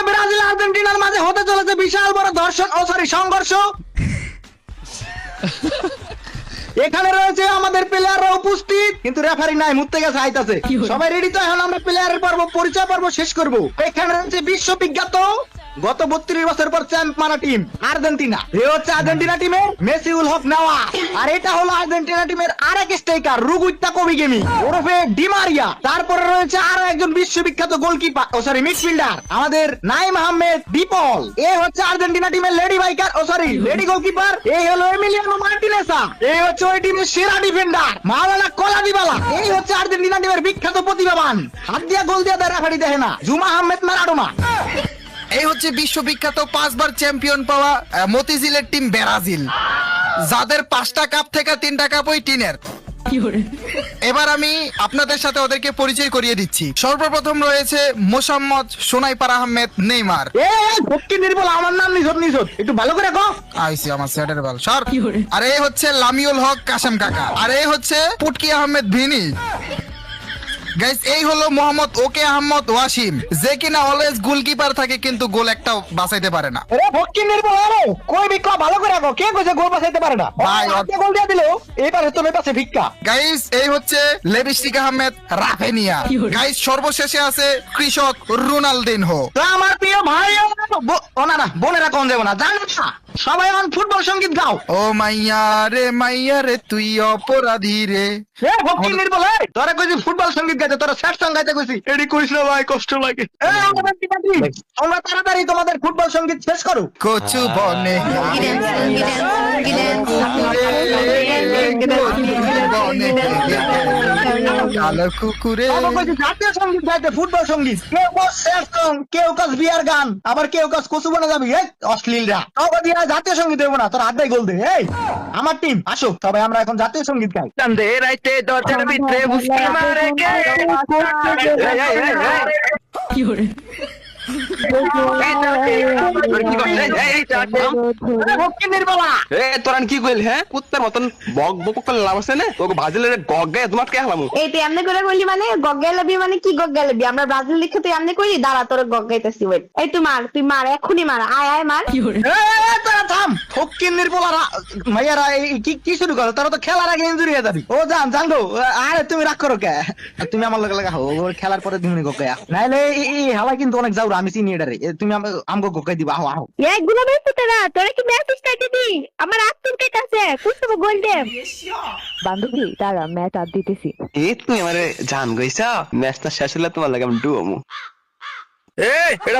Brazil আর্জেন্টিনার মাঝে হতে চলেছে বিশাল বড় সংঘর্ষ। এখানে রয়েছে আমাদের প্লেয়াররা উপস্থিত, কিন্তু রেফারি নাই, মুততে গেছে, আইতাছে। সবাই রেডি তো? এখন আমরা প্লেয়ারের পরিচয় পর্ব শেষ করব। এখানে রয়েছে বিশ্ববিখ্যাত গত 32 বছর পর চ্যাম্প মারা টিম আর্জেন্টিনা। এ হচ্ছে আর্জেন্টিনা টিমের মেসিউল হক নেওয়া, আর এটা হলো আর্জেন্টিনা টিমের আরেক স্ট্রাইকার রুগুইতা কবিগেমি ওরফে ডিমারিয়া। তারপরে রয়েছে আরো একজন বিশ্ববিখ্যাত গোলকিপার মিডফিল্ডার আমাদের নাইম আহমেদ বিপল। এ হচ্ছে আর্জেন্টিনা টিমের লেডি গোলকিপার। এই হলো এমিলিয়ানো মার্টিনেসা। এই হচ্ছে ওই টিমের সেরা ডিফেন্ডার মাওলানা কলাদিবালা। এই হচ্ছে আর্জেন্টিনা টিমের বিখ্যাত প্রতিভাবান, হাত দিয়া গোল দিয়া দেয়, রেফারি দেখে না, জুমা আহমেদ মারাডোনা। এই হচ্ছে বিশ্ববিখ্যাত 5 বার চ্যাম্পিয়ন পাওয়া মতিঝিলের টিম ব্রাজিল, যাদের 5টা কাপ থেকে 3টা কাপ ওই টিনের। এবার আমি আপনাদের সাথে ওদেরকে পরিচয় করিয়ে দিচ্ছি। সর্বপ্রথম রয়েছে মোসাম্মদ সোনাইপার আহমেদ নেইমার। আমার নাম নিশত, একটু ভালো করে কও। আইসি আমার সেটের বাল সর। আর এই হচ্ছে লামিউল হক কাশেম কাকা। আর এই হচ্ছে পুটকি আহমেদ ভিনি। গাইস, এই হলো মোহাম্মদ ওকে আহমদ ওয়াসিম, যে কিনা অলওয়েজ গোলকিপার থাকে কিন্তু গোল একটা বাঁচাইতে পারে না। আরে ফকির নির্ভর, আরে কই ভিক্ষা ভালো করে কও, কে কইছে গোল বাঁচাইতে পারে না? ভাই, আজকে গোল দিয়ে দিলো, এইবার তো মেপাছে ভিক্ষা। গাইস, এই হচ্ছে লিপস্টিক আহমেদ রাফেনিয়া। গাইস, সর্বশেষে আছে কৃষক রোনালদিনহো। তো আমার প্রিয় ভাই ও না বোনেরা কোন যাবো না, জানো না সবাই এখন ফুটবল সঙ্গীত গাও। ও মাইয়া রে তুই অপরাধী রে। এ ফকির নির্ভর, তোরা কইছি ফুটবল সঙ্গীত গাইতে, তোরা স্যাড সং গাইতে কইছি, এডি কইছ না ভাই, কষ্ট লাগে। তোমরা তাড়াতাড়ি তোমাদের ফুটবল সঙ্গীত শেষ করো। কচু বনে কালো কুকুরে। জাতীয় সঙ্গীত গাইতে, ফুটবল সঙ্গীত। কেউ কাজ স্যাড সং, কেউ কাজ বিয়ার গান, আবার কেউ কাজ কচু বনে যাবি। এই অশ্লীলরা জাতীয় সঙ্গীত দেবো না, তোর আড্ডাই গোল দে। এই আমার টিম আসো, সবাই আমরা এখন জাতীয় সঙ্গীত গাই। চান্দে রাইতে দরজার ভিতরে বুঝতে মারে কে। তোরান কি কইল? হ্যাঁ, কুত্তার মতন বক বক করে লাভ আছে না? তোকে ভাজিলের গগ গায়ে তোমার কে হালামু? এই তুই এমনি করে বললি, মানে গগ্গাইলাবি মানে কি গগ্গাইলাবি? আমরা ব্রাজিল লিখে তুই এমনি করি, দাঁড়া তোর গগ্গাইতেছি। ওয়েট, এই তুই মার এক্ষুনি মার, আয় মার। তোরা থাম, ফকির নির্বলারা ভাইয়ারা কি শুরু করো? তোরা তো খেলার আগে ইনজুরি হয়ে যাবি। ও জান গো, আরে তুমি রাগ করো কে? তুমি আমার লগে লাগা হো, খেলার পরে তুমি গগায়া নাইলে এই হালা কিন্তু অনেক যাও, আমি চিনি এটারে। তুমি আমগো গগাই দিবা। আহো আহো, এইগুলো বেশ তোরা কি ম্যাচ স্টার্ট দিবি? আমার আত্মর কাছে কুস্তো গোল দে। বান্ধবী তারা ম্যাচ আর দিতেছি। এই তুমি আমারে জান গইছা, ম্যাচটা শেষ হলে তোমার লাগে আমি ডুবমু। এই এটা